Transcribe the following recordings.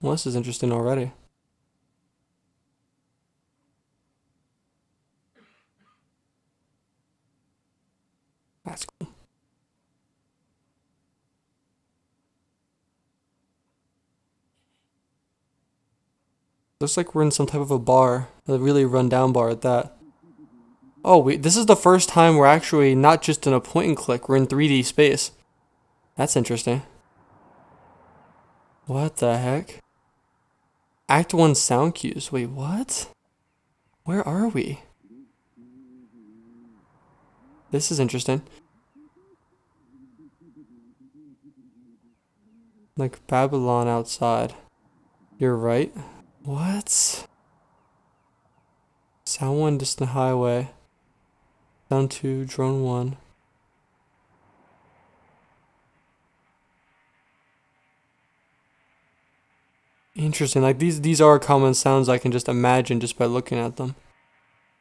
Well, this is interesting already. That's cool. Looks like we're in some type of a bar. A really run-down bar at that. Oh, this is the first time we're actually not just in a point and click, we're in 3D space. That's interesting. What the heck? Act 1 sound cues. Wait, what? Where are we? This is interesting. Like Babylon outside. You're right. What? Sound 1, distant highway. Sound 2, drone 1. Interesting. Like these are common sounds I can just imagine just by looking at them.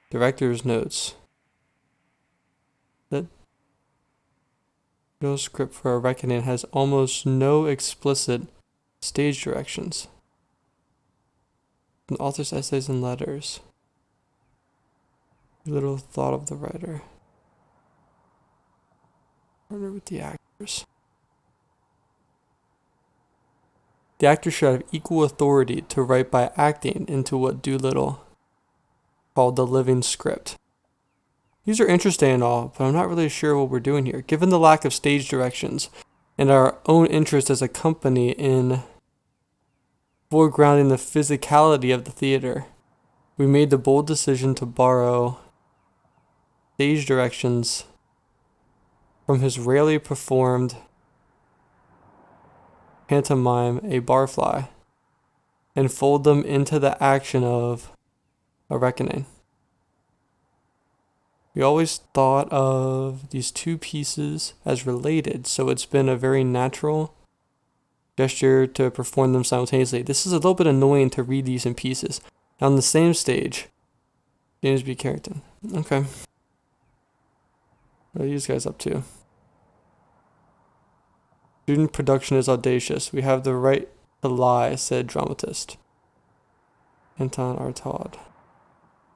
Director's notes. That no script for a reckoning has almost no explicit stage directions. An author's essays and letters. Little thought of the writer. Partner with the actors. The actor should have equal authority to write by acting into what Doolittle called the living script. These are interesting and all, but I'm not really sure what we're doing here. Given the lack of stage directions and our own interest as a company in foregrounding the physicality of the theater, we made the bold decision to borrow stage directions from his rarely performed pantomime A Barfly and fold them into the action of A Reckoning. We always thought of these two pieces as related, so it's been a very natural gesture to perform them simultaneously. This is a little bit annoying to read these in pieces. On the same stage, James B. Carrington. Okay. What are these guys up to? Student production is audacious. We have the right to lie, said dramatist Anton Artaud.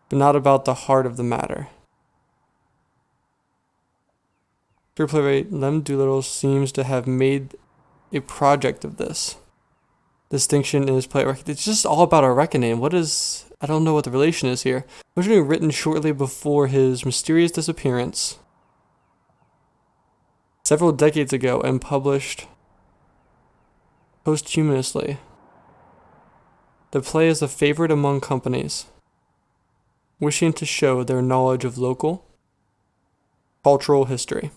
But not about the heart of the matter. Playwright Lem Doolittle seems to have made a project of this distinction in his play. It's just all about a reckoning. I don't know what the relation is here. Originally written shortly before his mysterious disappearance several decades ago and published posthumously. The play is a favorite among companies wishing to show their knowledge of local cultural history.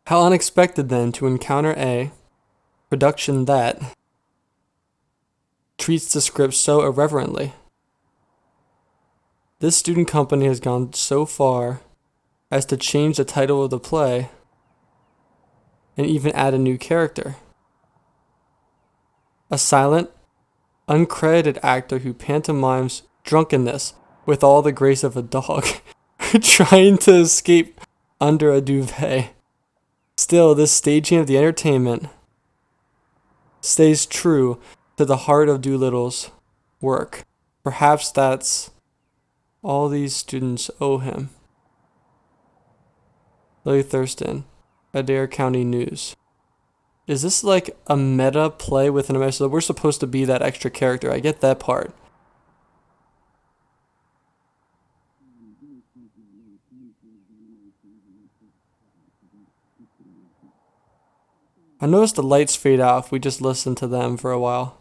How unexpected then to encounter a production that treats the script so irreverently. This student company has gone so far as to change the title of the play and even add a new character. A silent, uncredited actor who pantomimes drunkenness with all the grace of a dog, trying to escape under a duvet. Still, this staging of the entertainment stays true to the heart of Doolittle's work. Perhaps that's all these students owe him. Lily Thurston, Adair County News. Is this like a meta play within a meta? So we're supposed to be that extra character. I get that part. I noticed the lights fade out if we just listen to them for a while.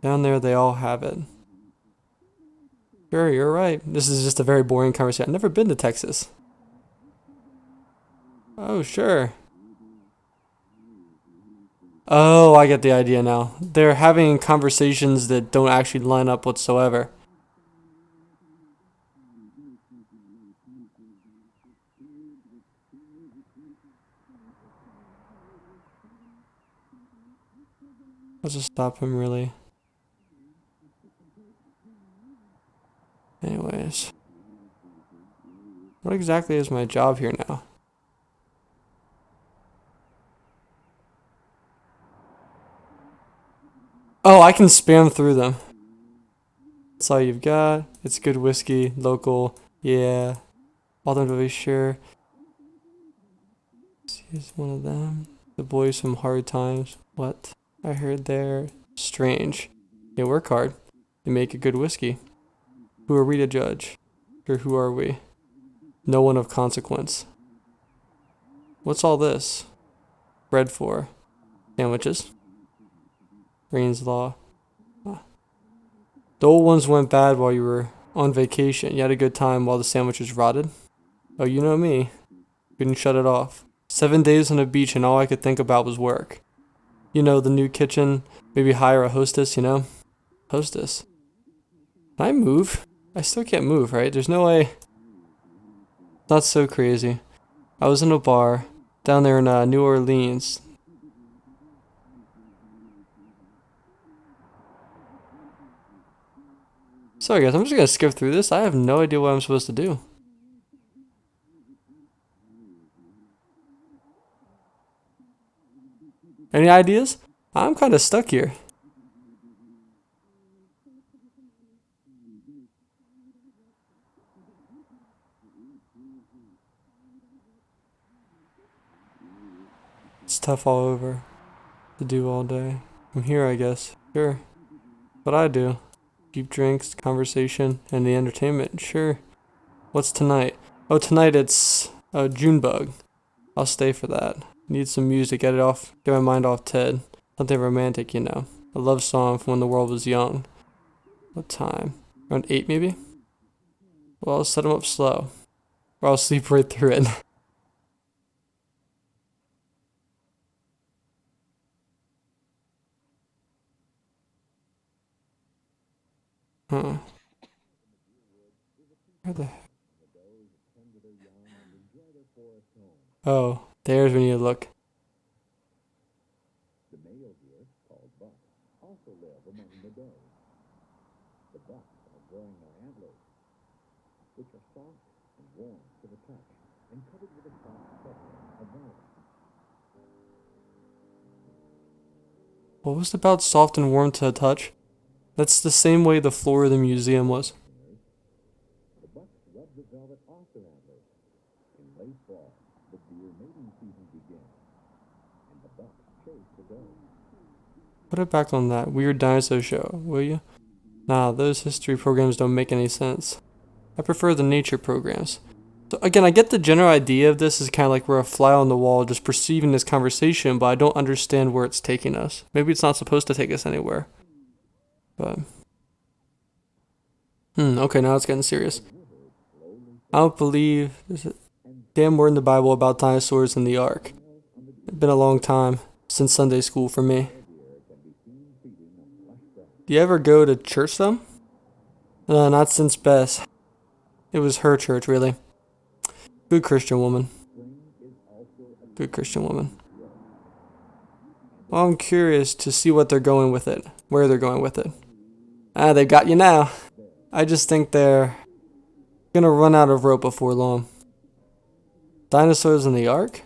Down there they all have it. Sure, you're right. This is just a very boring conversation. I've never been to Texas. Oh, sure. Oh, I get the idea now. They're having conversations that don't actually line up whatsoever. Let's just stop him, really. Anyways. What exactly is my job here now? Oh, I can spam through them. That's all you've got. It's good whiskey, local. Yeah. Ultimately sure. Here's one of them. The boys from Hard Times. What? I heard they're strange. They work hard. They make a good whiskey. Who are we to judge? Or who are we? No one of consequence. What's all this? Bread for? Sandwiches? Rain's Law. The old ones went bad while you were on vacation. You had a good time while the sandwiches rotted? Oh, you know me. Couldn't shut it off. 7 days on the beach and all I could think about was work. You know, the new kitchen. Maybe hire a hostess, you know? Hostess. Can I move? I still can't move, right? There's no way. Not so crazy. I was in a bar down there in New Orleans. Sorry guys, I'm just gonna skip through this. I have no idea what I'm supposed to do. Any ideas? I'm kind of stuck here. It's tough all over to do all day. I'm here, I guess. Sure. What I do. Cheap drinks, conversation, and the entertainment. Sure. What's tonight? Oh, tonight it's Junebug. I'll stay for that. Need some music, get my mind off Ted. Something romantic, you know. A love song from when the world was young. What time? Around 8 maybe? Well, I'll set him up slow. Or I'll sleep right through it. Huh. Where the heck? Oh, there's when you look. What was about soft and warm to the touch? That's the same way the floor of the museum was. Put it back on that weird dinosaur show, will you? Nah, those history programs don't make any sense. I prefer the nature programs. So again, I get the general idea of this is kind of like we're a fly on the wall just perceiving this conversation, but I don't understand where it's taking us. Maybe it's not supposed to take us anywhere. But okay, now it's getting serious. I don't believe there's a damn word in the Bible about dinosaurs and the Ark. It's been a long time since Sunday school for me. Do you ever go to church though? Not since Bess. It was her church, really. Good Christian woman. Good Christian woman. Well, I'm curious to see what they're going with it. Where they're going with it. Ah, they got you now. I just think they're gonna run out of rope before long. Dinosaurs in the Ark?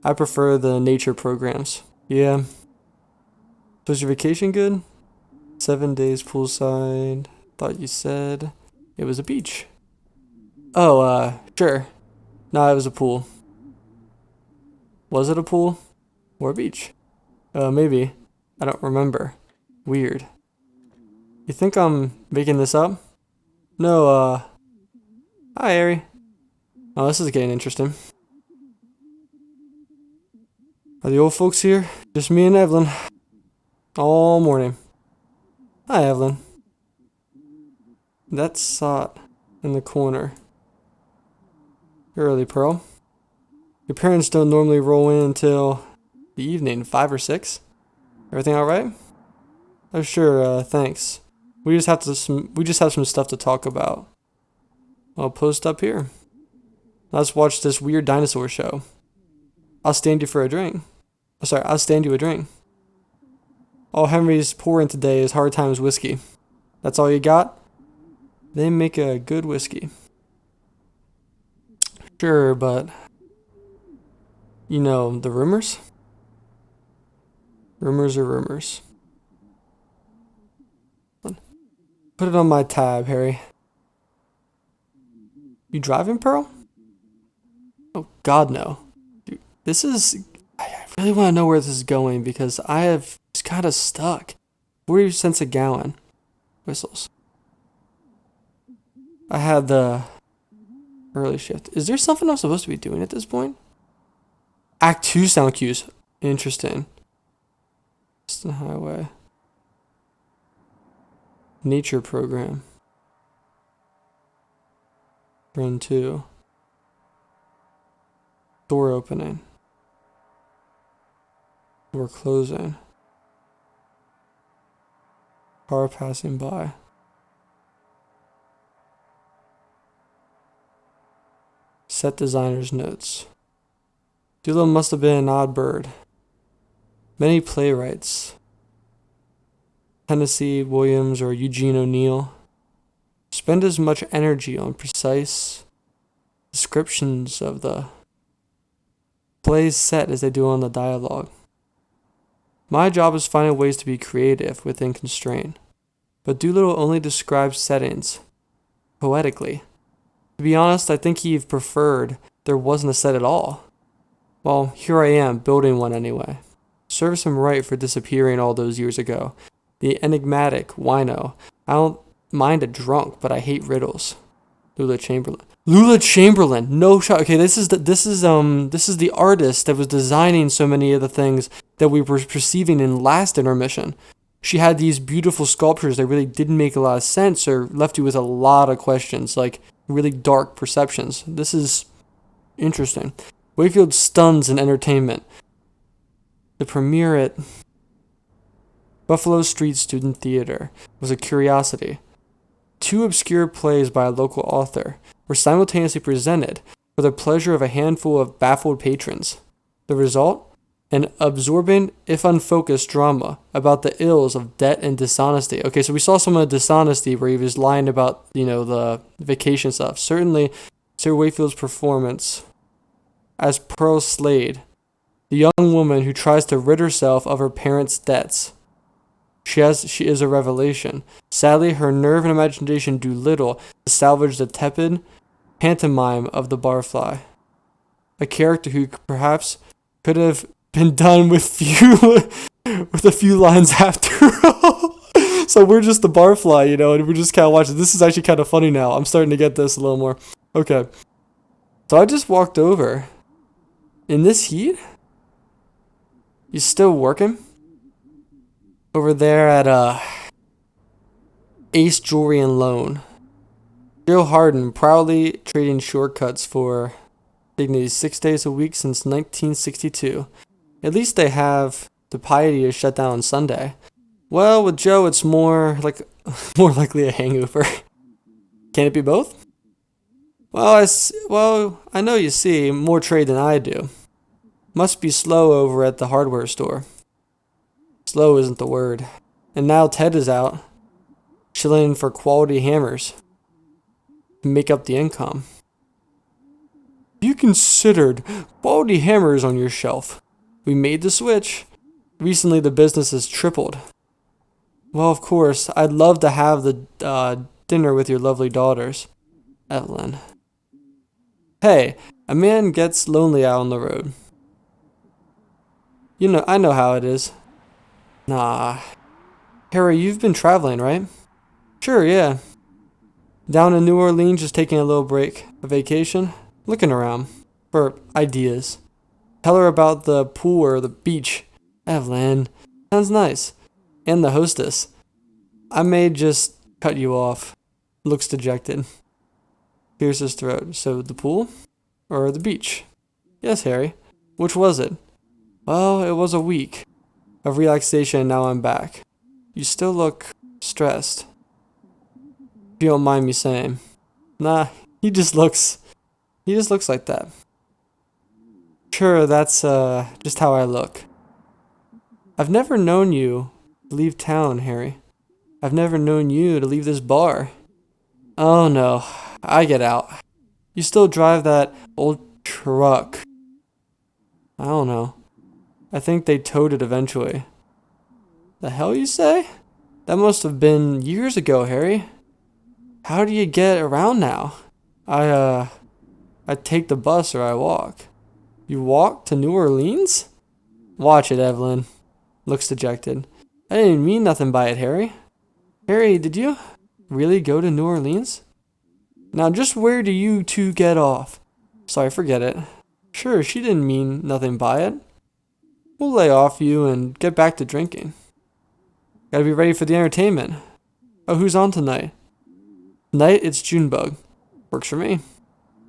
I prefer the nature programs. Yeah. Was your vacation good? 7 days poolside. Thought you said it was a beach. Oh, sure. No, it was a pool. Was it a pool? Or a beach? Maybe. I don't remember. Weird. You think I'm making this up? No, hi, Ari. Oh, this is getting interesting. Are the old folks here? Just me and Evelyn. All morning. Hi, Evelyn. That's Sot in the corner. Early, Pearl. Your parents don't normally roll in until the evening, 5 or 6. Everything all right? Oh, sure. Thanks. We just have some stuff to talk about. I'll post up here. Let's watch this weird dinosaur show. I'll stand you for a drink. Oh, sorry, I'll stand you a drink. All Henry's pouring today is Hard Times whiskey. That's all you got? They make a good whiskey. Sure, but you know, the rumors? Rumors are rumors. Put it on my tab, Harry. You driving, Pearl? Oh, God, no. Dude, this is... I really want to know where this is going because I have just kind of stuck. 40 cents a gallon. Whistles. I had the early shift. Is there something I'm supposed to be doing at this point? Act 2 sound cues. Interesting. Western Highway. Nature program. Run 2. Door opening. Door closing. Car passing by. Set designer's notes. Doolittle must have been an odd bird. Many playwrights, Tennessee Williams or Eugene O'Neill, spend as much energy on precise descriptions of the play's set as they do on the dialogue. My job is finding ways to be creative within constraint, but Doolittle only describes settings poetically. To be honest, I think he preferred there wasn't a set at all. Well, here I am, building one anyway. Serves him right for disappearing all those years ago. The enigmatic wino. I don't mind a drunk, but I hate riddles. Lula Chamberlain. Lula Chamberlain! No shot. Okay, this is the artist that was designing so many of the things that we were perceiving in last intermission. She had these beautiful sculptures that really didn't make a lot of sense or left you with a lot of questions, like really dark perceptions. This is interesting. Wakefield stuns in entertainment. The premiere at Buffalo Street Student Theater was a curiosity. 2 obscure plays by a local author were simultaneously presented for the pleasure of a handful of baffled patrons. The result? An absorbent, if unfocused, drama about the ills of debt and dishonesty. Okay, so we saw some of the dishonesty where he was lying about, the vacation stuff. Certainly, Sir Wakefield's performance as Pearl Slade, the young woman who tries to rid herself of her parents' debts. She is a revelation. Sadly, her nerve and imagination do little to salvage the tepid pantomime of the barfly. A character who perhaps could have been done with a few lines after all. So we're just the barfly, and we're just kind of watching. This is actually kind of funny now. I'm starting to get this a little more. Okay. So I just walked over. In this heat? You still working? Over there at Ace Jewelry and Loan. Joe Harden proudly trading shortcuts for dignity 6 days a week since 1962. At least they have the piety to shut down on Sunday. Well, with Joe, it's more likely a hangover. Can it be both? Well, I know you see more trade than I do. Must be slow over at the hardware store. Slow isn't the word. And now Ted is out, shilling for quality hammers to make up the income. You considered quality hammers on your shelf. We made the switch. Recently the business has tripled. Well, of course, I'd love to have the dinner with your lovely daughters. Evelyn. Hey, a man gets lonely out on the road. I know how it is. Nah. Harry, you've been traveling, right? Sure, yeah. Down in New Orleans, just taking a little break. A vacation? Looking around. For ideas. Tell her about the pool or the beach. Evelyn. Sounds nice. And the hostess. I may just cut you off. Looks dejected. Clears his throat. So, the pool? Or the beach? Yes, Harry. Which was it? Well, it was a week of relaxation and now I'm back. You still look stressed. If you don't mind me saying. Nah, he just looks like that. Sure, that's just how I look. I've never known you to leave town, Harry. I've never known you to leave this bar. Oh no, I get out. You still drive that old truck. I don't know. I think they towed it eventually. The hell you say? That must have been years ago, Harry. How do you get around now? I take the bus or I walk. You walk to New Orleans? Watch it, Evelyn. Looks dejected. I didn't mean nothing by it, Harry. Harry, did you really go to New Orleans? Now, just where do you two get off? Sorry, forget it. Sure, she didn't mean nothing by it. We'll lay off you and get back to drinking. Gotta be ready for the entertainment. Oh, who's on tonight? Tonight, it's Junebug. Works for me.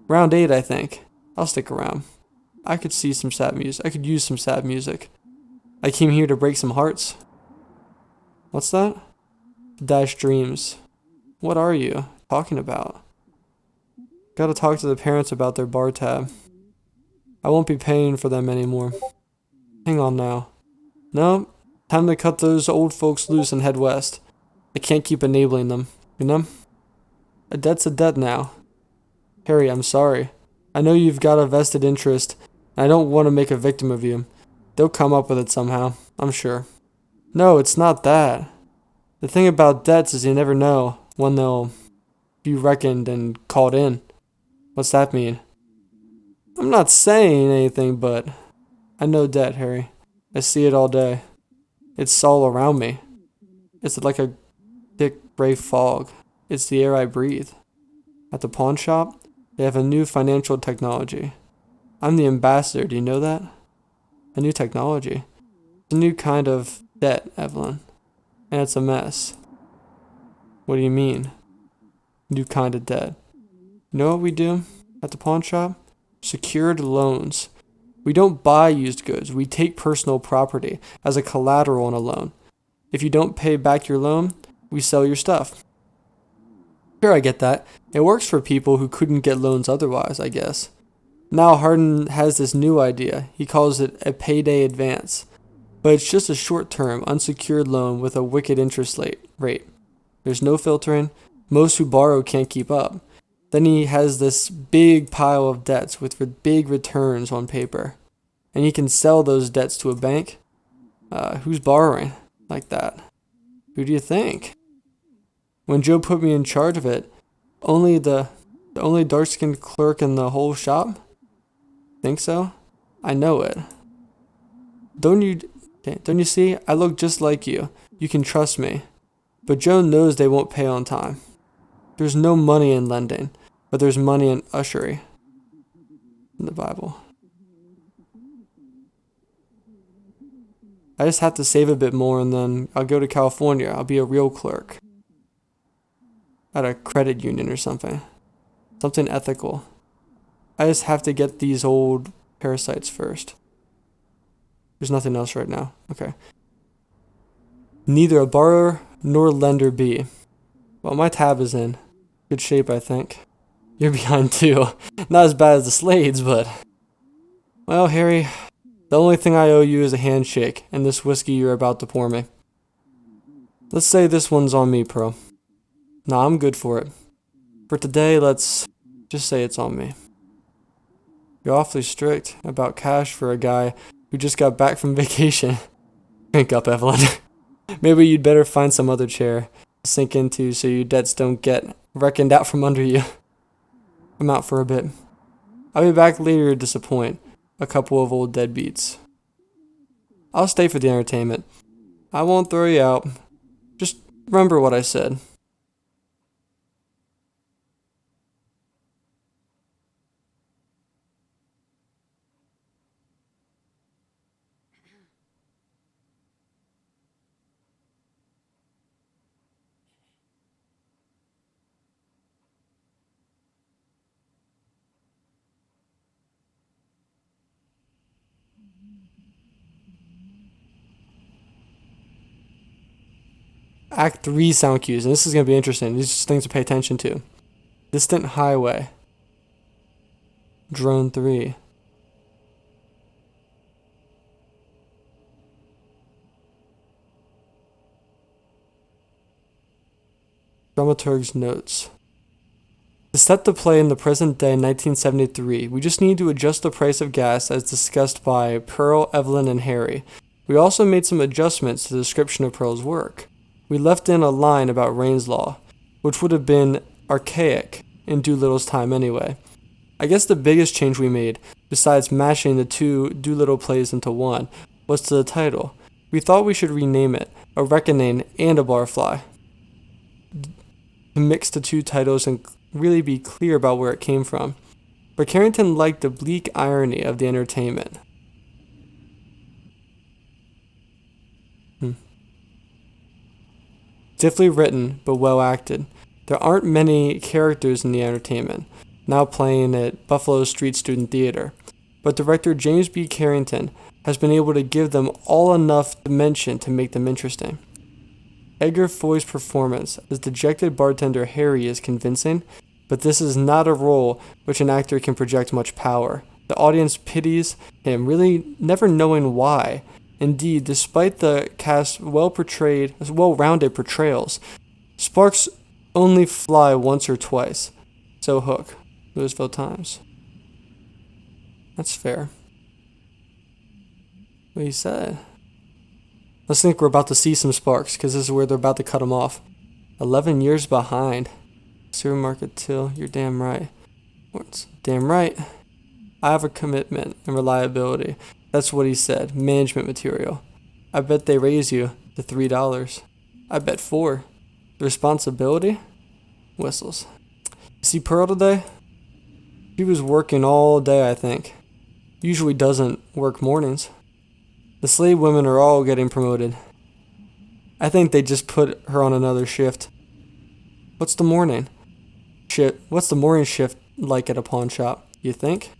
Round 8, I think. I'll stick around. I could use some sad music. I came here to break some hearts. What's that? Dash dreams. What are you talking about? Gotta talk to the parents about their bar tab. I won't be paying for them anymore. Hang on now. No, time to cut those old folks loose and head west. I can't keep enabling them, you know? A debt's a debt now. Harry, I'm sorry. I know you've got a vested interest, and I don't want to make a victim of you. They'll come up with it somehow, I'm sure. No, it's not that. The thing about debts is you never know when they'll be reckoned and called in. What's that mean? I'm not saying anything, but I know debt, Harry. I see it all day. It's all around me. It's like a thick gray fog. It's the air I breathe. At the pawn shop, they have a new financial technology. I'm the ambassador, do you know that? A new technology. It's a new kind of debt, Evelyn. And it's a mess. What do you mean? New kind of debt. You know what we do at the pawn shop? Secured loans. We don't buy used goods. We take personal property as a collateral on a loan. If you don't pay back your loan, we sell your stuff. Sure, I get that. It works for people who couldn't get loans otherwise, I guess. Now Hardin has this new idea. He calls it a payday advance. But it's just a short-term, unsecured loan with a wicked interest rate. There's no filtering. Most who borrow can't keep up. Then he has this big pile of debts with big returns on paper. And he can sell those debts to a bank. Who's borrowing like that? Who do you think? When Joe put me in charge of it, the only dark-skinned clerk in the whole shop? Think so? I know it. Don't you see? I look just like you. You can trust me. But Joe knows they won't pay on time. There's no money in lending, but there's money in ussury. In the Bible. I just have to save a bit more and then I'll go to California. I'll be a real clerk. At a credit union or something. Something ethical. I just have to get these old parasites first. There's nothing else right now. Okay. Neither a borrower nor lender be. Well, my tab is in good shape, I think. You're behind too. Not as bad as the Slades, but... Well, Harry, the only thing I owe you is a handshake and this whiskey you're about to pour me. Let's say this one's on me, Pro. Nah, I'm good for it. For today, let's just say it's on me. You're awfully strict about cash for a guy who just got back from vacation. Drink up, Evelyn. Maybe you'd better find some other chair to sink into so your debts don't get reckoned out from under you. I'm out for a bit. I'll be back later to disappoint a couple of old deadbeats. I'll stay for the entertainment. I won't throw you out. Just remember what I said. Act 3 sound cues, and this is going to be interesting. These are things to pay attention to. Distant highway. Drone 3. Dramaturg's notes. To set the play in the present day 1973, we just need to adjust the price of gas as discussed by Pearl, Evelyn, and Harry. We also made some adjustments to the description of Pearl's work. We left in a line about Rain's Law, which would have been archaic in Doolittle's time anyway. I guess the biggest change we made, besides mashing the two Doolittle plays into one, was to the title. We thought we should rename it A Reckoning and a Barfly, to mix the two titles and really be clear about where it came from. But Carrington liked the bleak irony of the entertainment. Stiffly written, but well acted. There aren't many characters in the entertainment, now playing at Buffalo Street Student Theater, but director James B. Carrington has been able to give them all enough dimension to make them interesting. Edgar Foy's performance as dejected bartender Harry is convincing, but this is not a role which an actor can project much power. The audience pities him, really never knowing why. Indeed, despite the cast's well-rounded portrayals, sparks only fly once or twice. So Hook, Louisville Times. That's fair. What he said. Let's think we're about to see some sparks, because this is where they're about to cut them off. 11 years behind. Supermarket till, you're damn right. Damn right. I have a commitment and reliability. That's what he said. Management material. I bet they raise you to $3. I bet $4. The responsibility? Whistles. See Pearl today? She was working all day, I think. Usually doesn't work mornings. The slave women are all getting promoted. I think they just put her on another shift. What's the morning shift like at a pawn shop, you think?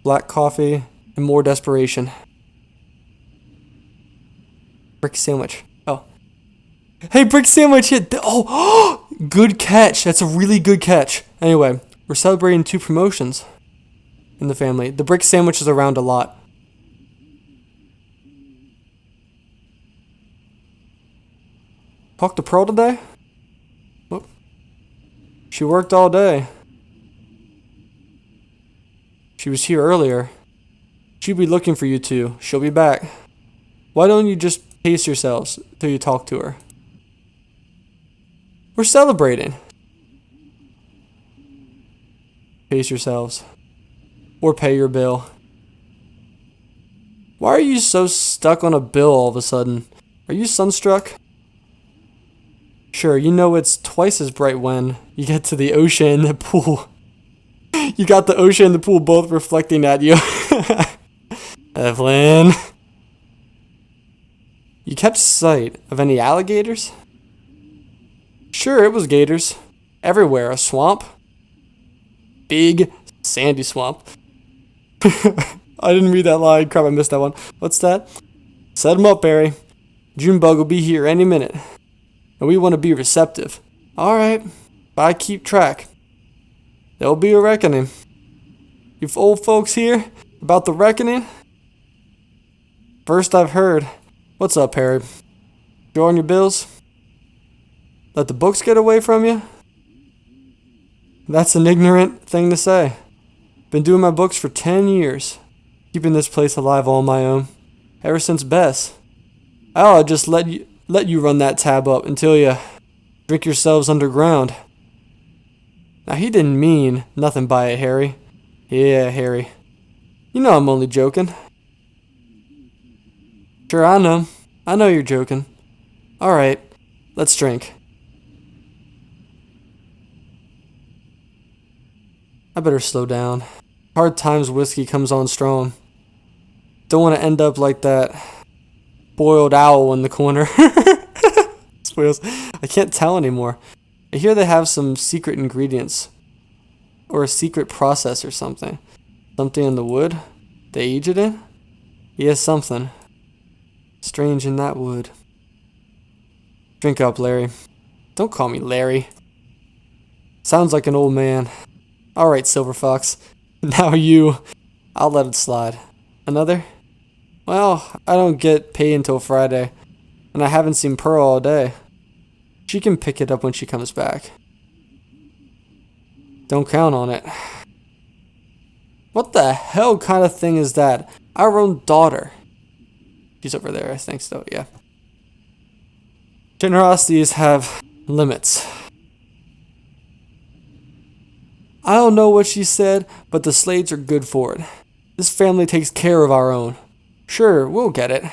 Black coffee and more desperation. Brick sandwich. Oh. Hey, brick sandwich hit. Oh, good catch. That's a really good catch. Anyway, we're celebrating 2 promotions in the family. The brick sandwich is around a lot. Talk to Pearl today? Whoop. She worked all day. She was here earlier. She'll be looking for you two. She'll be back. Why don't you just pace yourselves till you talk to her? We're celebrating. Pace yourselves. Or pay your bill. Why are you so stuck on a bill all of a sudden? Are you sunstruck? Sure, you know it's twice as bright when you get to the ocean and the pool. You got the ocean and the pool both reflecting at you. Evelyn. You kept sight of any alligators? Sure, it was gators. Everywhere. A swamp. Big, sandy swamp. I didn't read that line. Crap, I missed that one. What's that? Set 'em up, Barry. Junebug will be here any minute. And we want to be receptive. Alright, but I keep track. There'll be a reckoning. You old folks here about the reckoning? First I've heard. What's up, Harry? Drawing your bills? Let the books get away from you? That's an ignorant thing to say. Been doing my books for 10 years. Keeping this place alive all on my own. Ever since Bess. I'll just let you run that tab up until you drink yourselves underground. Now he didn't mean nothing by it, Harry. Yeah, Harry. You know I'm only joking. Sure, I know. I know you're joking. Alright, let's drink. I better slow down. Hard Times whiskey comes on strong. Don't want to end up like that boiled owl in the corner. Spoils. I can't tell anymore. I hear they have some secret ingredients. Or a secret process or something. Something in the wood they age it in? Yeah, something. Strange in that wood. Drink up, Larry. Don't call me Larry. Sounds like an old man. Alright, Silver Fox. Now you. I'll let it slide. Another? Well, I don't get paid until Friday. And I haven't seen Pearl all day. She can pick it up when she comes back. Don't count on it. What the hell kind of thing is that? Our own daughter. She's over there, I think so, yeah. Generosities have limits. I don't know what she said, but the Slades are good for it. This family takes care of our own. Sure, we'll get it.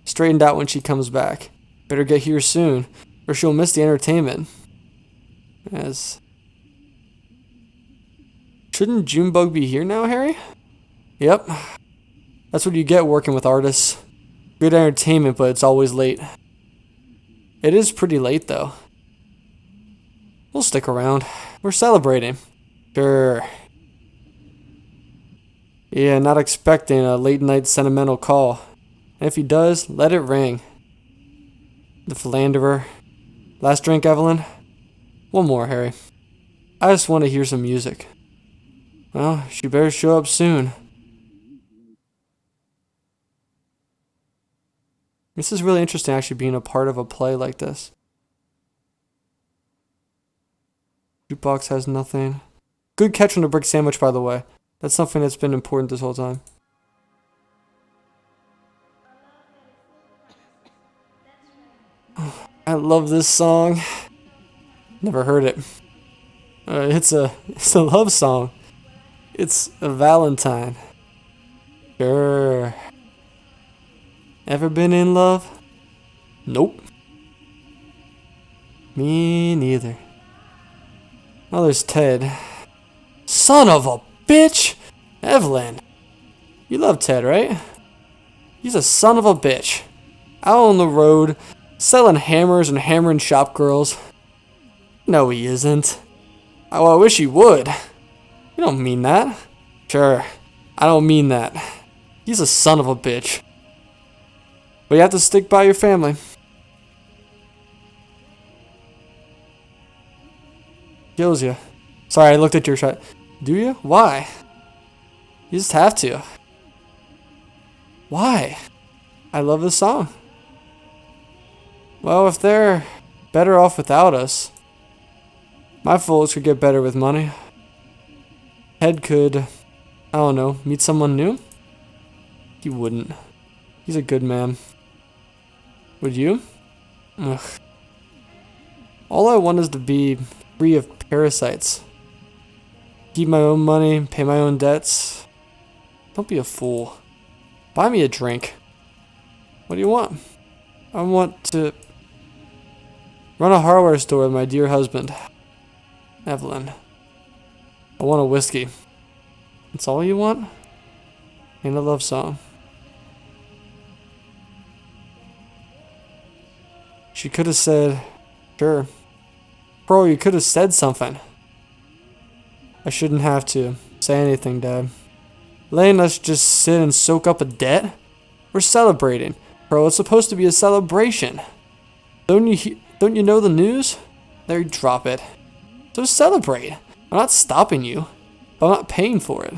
Straightened out when she comes back. Better get here soon, or she'll miss the entertainment. As... Shouldn't Junebug be here now, Harry? Yep. That's what you get working with artists. Good entertainment, but it's always late. It is pretty late, though. We'll stick around. We're celebrating. Sure. Yeah, not expecting a late night sentimental call. And if he does, let it ring. The philanderer. Last drink, Evelyn? One more, Harry. I just want to hear some music. Well, she better show up soon. This is really interesting, actually, being a part of a play like this. Jukebox has nothing. Good catch on the brick sandwich, by the way. That's something that's been important this whole time. Oh, I love this song. Never heard it. It's a love song. It's a Valentine. Sure. Ever been in love? Nope. Me neither. Oh, there's Ted. Son of a bitch! Evelyn. You love Ted, right? He's a son of a bitch. Out on the road, selling hammers and hammering shop girls. No, he isn't. Oh, I wish he would. You don't mean that. Sure, I don't mean that. He's a son of a bitch. But you have to stick by your family. Kills you. Sorry, I looked at your shot. Do you? Why? You just have to. Why? I love this song. Well, if they're better off without us, my folks could get better with money. Ted could, I don't know, meet someone new? He wouldn't. He's a good man. Would you? Ugh. All I want is to be free of parasites. Keep my own money, pay my own debts. Don't be a fool. Buy me a drink. What do you want? I want to run a hardware store with my dear husband, Evelyn. I want a whiskey. That's all you want? And a love song. She could have said, sure. Bro, you could have said something. I shouldn't have to say anything, Dad. Letting us just sit and soak up a debt? We're celebrating. Bro, it's supposed to be a celebration. Don't you know the news? There, drop it. So celebrate. I'm not stopping you, but I'm not paying for it.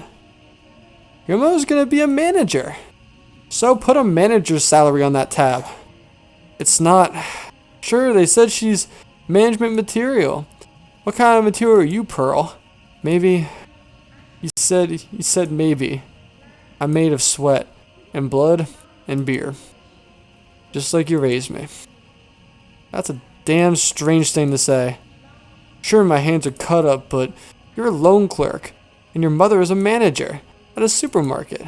Your mother's gonna be a manager. So put a manager's salary on that tab. It's not... Sure, they said she's management material. What kind of material are you, Pearl? Maybe... You said maybe. I'm made of sweat and blood and beer. Just like you raised me. That's a damn strange thing to say. Sure, my hands are cut up, but you're a loan clerk, and your mother is a manager at a supermarket.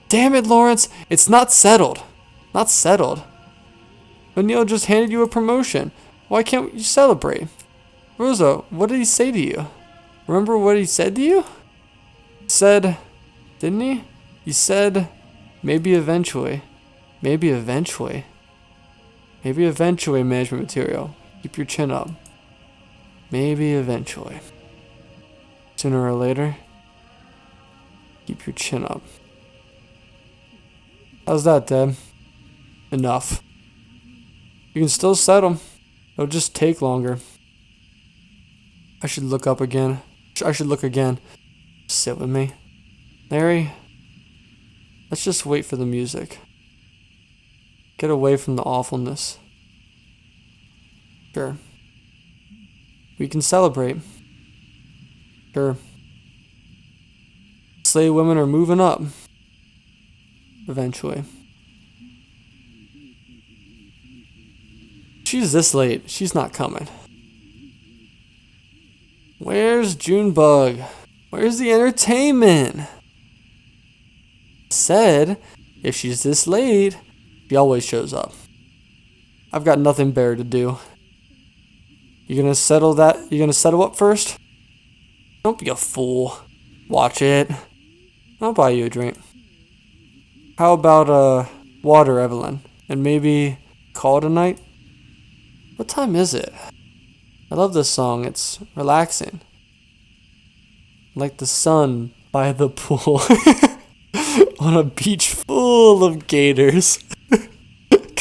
Damn it, Lawrence, it's not settled. Not settled. O'Neill just handed you a promotion. Why can't you celebrate? Rosa, what did he say to you? Remember what he said to you? Said, didn't he? He said, maybe eventually. Maybe eventually. Maybe eventually, management material. Keep your chin up. Maybe eventually. Sooner or later, keep your chin up. How's that, Dad? Enough. You can still settle. It'll just take longer. I should look up again. I should look again. Sit with me. Larry, let's just wait for the music. Get away from the awfulness. Sure. We can celebrate. Sure. Slave women are moving up. Eventually. She's this late. She's not coming. Where's Junebug? Where's the entertainment? Said, if she's this late, she always shows up. I've got nothing better to do. You gonna settle that? You gonna settle up first? Don't be a fool. Watch it. I'll buy you a drink. How about water, Evelyn? And maybe call it a night? What time is it? I love this song. It's relaxing. Like the sun by the pool. On a beach full of gators.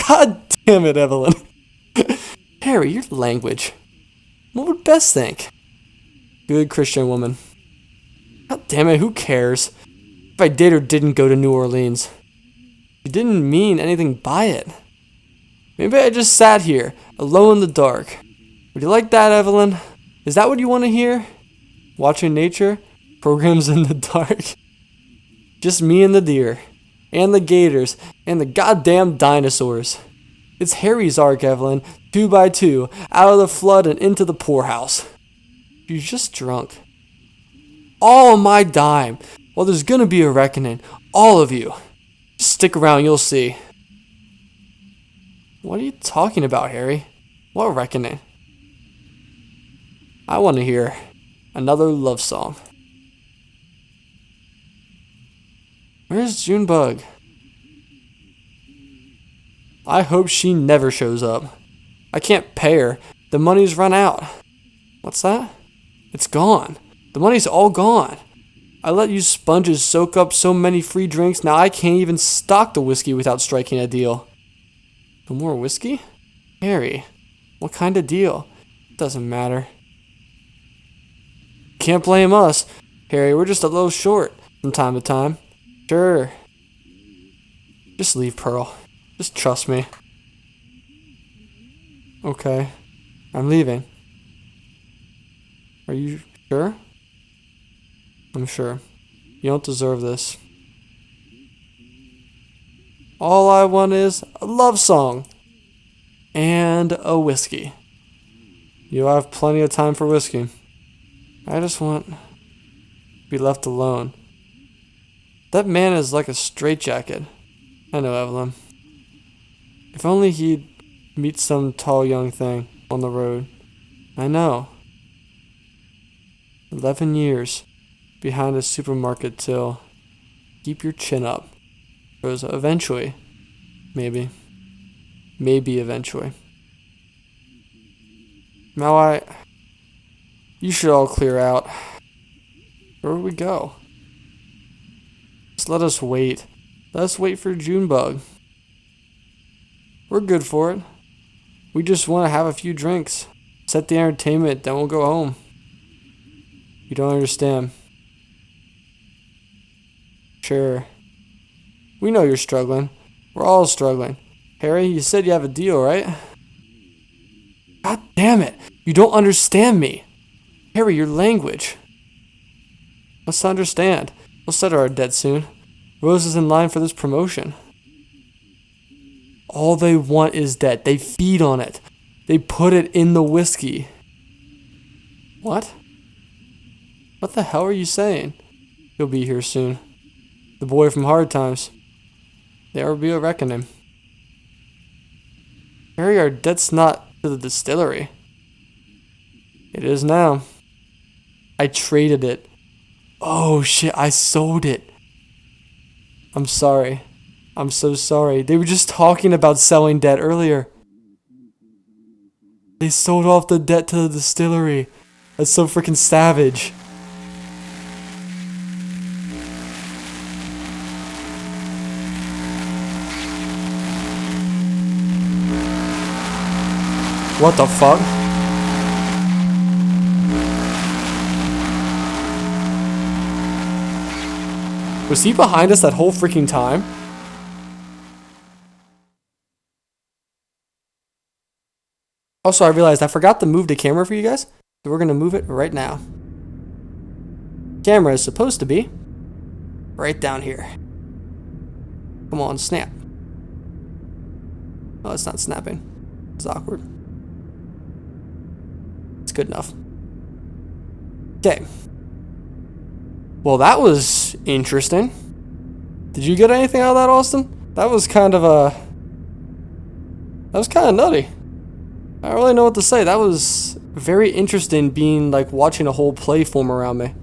God damn it, Evelyn. Harry, your language. What would Bess think? Good Christian woman. God damn it, who cares? If I did or didn't go to New Orleans. You didn't mean anything by it. Maybe I just sat here, alone in the dark. Would you like that, Evelyn? Is that what you want to hear? Watching nature? Programs in the dark? Just me and the deer. And the gators. And the goddamn dinosaurs. It's Harry's ark, Evelyn. 2 by 2. Out of the flood and into the poorhouse. You're just drunk. All on my dime. Well, there's gonna be a reckoning. All of you. Just stick around, you'll see. What are you talking about, Harry? What reckoning? I want to hear another love song. Where's Junebug? I hope she never shows up. I can't pay her. The money's run out. What's that? It's gone. The money's all gone. I let you sponges soak up so many free drinks, now I can't even stock the whiskey without striking a deal. No more whiskey? Harry, what kind of deal? Doesn't matter. Can't blame us. Harry, we're just a little short from time to time. Sure. Just leave, Pearl. Just trust me. Okay. I'm leaving. Are you sure? I'm sure. You don't deserve this. All I want is a love song. And a whiskey. You'll have plenty of time for whiskey. I just want to be left alone. That man is like a straitjacket. I know, Evelyn. If only he'd meet some tall young thing on the road. I know. 11 years behind a supermarket till. Keep your chin up. Rosa, eventually. Maybe. Maybe eventually. Now you should all clear out. Where would we go? Just let us wait. Let us wait for Junebug. We're good for it. We just want to have a few drinks. Set the entertainment, then we'll go home. You don't understand. Sure. We know you're struggling. We're all struggling. Harry, you said you have a deal, right? God damn it. You don't understand me. Harry, your language. Let's understand. We'll settle our debt soon. Rose is in line for this promotion. All they want is debt. They feed on it. They put it in the whiskey. What? What the hell are you saying? He'll be here soon. The boy from Hard Times. There will be a reckoning. Harry, our debt's not to the distillery. It is now. I traded it. Oh shit, I sold it. I'm sorry. I'm so sorry. They were just talking about selling debt earlier. They sold off the debt to the distillery. That's so freaking savage. What the fuck? Was he behind us that whole freaking time? Also, I realized I forgot to move the camera for you guys, so we're gonna move it right now. Camera is supposed to be right down here. Come on, snap. Oh, it's not snapping. It's awkward. It's good enough. Okay. Well, that was interesting. Did you get anything out of that, Austin? That was kind of nutty. I don't really know what to say. That was very interesting being like watching a whole play form around me.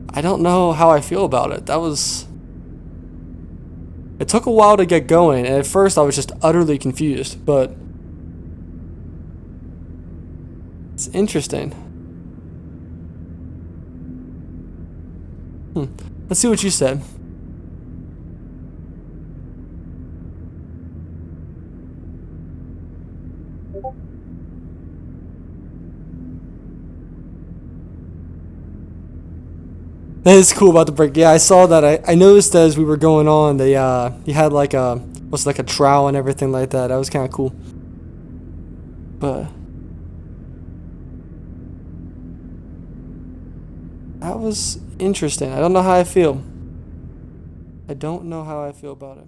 I don't know how I feel about it. It took a while to get going, and at first I was just utterly confused, but it's interesting. Let's see what you said. That is cool about the break. Yeah, I saw that. I noticed as we were going on, they he had like a trowel and everything like that. That was kind of cool. But that was interesting. I don't know how I feel. I don't know how I feel about it.